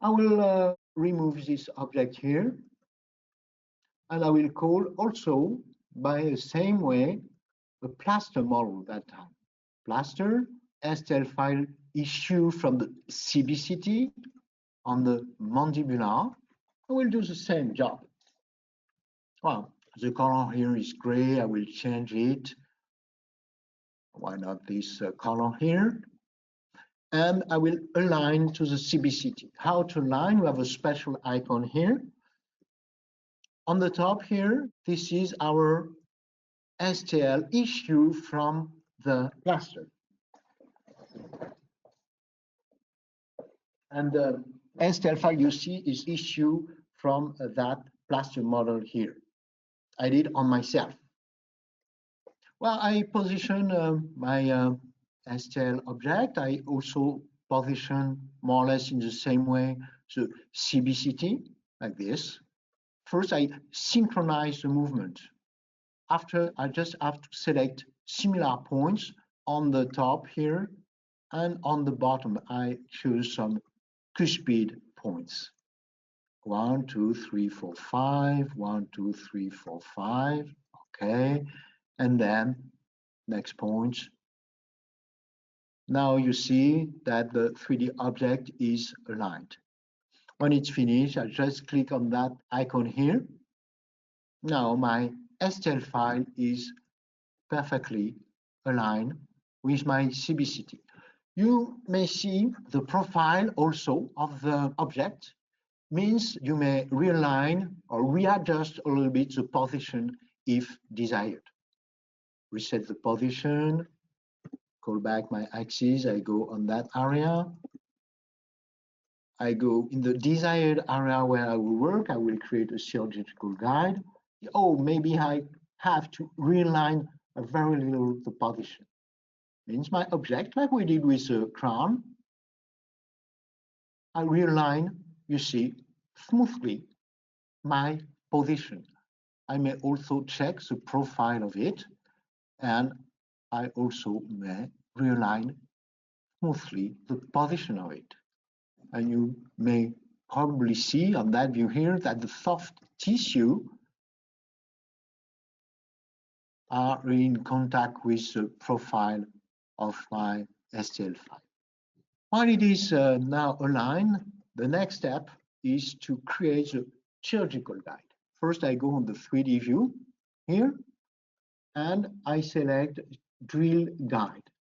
I will remove this object here, and I will call also by the same way a plaster model that time. Plaster STL file issue from the CBCT on the mandibular. I will do the same job. Well, the color here is gray. I will change it. Why not this color here? And I will align to the CBCT. How to align? We have a special icon here. On the top here, this is our STL issue from the plaster. And the STL file you see is issue from that plaster model here. I did on myself. Well, I position my STL object. I also position more or less in the same way the CBCT, like this. First, I synchronize the movement. After, I just have to select similar points on the top here, and on the bottom, I choose some cuspid points. 1, 2, 3, 4, 5, 1, 2, 3, 4, 5, okay. And then next point. Now you see that the 3D object is aligned. When it's finished, I just click on that icon here. Now my STL file is perfectly aligned with my CBCT. You may see the profile also of the object, means you may realign or readjust a little bit the position if desired. Reset the position, call back my axis, I go on that area. I go in the desired area where I will work, I will create a surgical guide. Oh, maybe I have to realign a very little the position. Means my object, like we did with the crown, I realign, you see, smoothly my position. I may also check the profile of it, and I also may realign smoothly the position of it. And you may probably see on that view here that the soft tissue are in contact with the profile of my STL file. While it is now aligned, the next step is to create a surgical guide. First, I go on the 3D view here, and I select drill guide.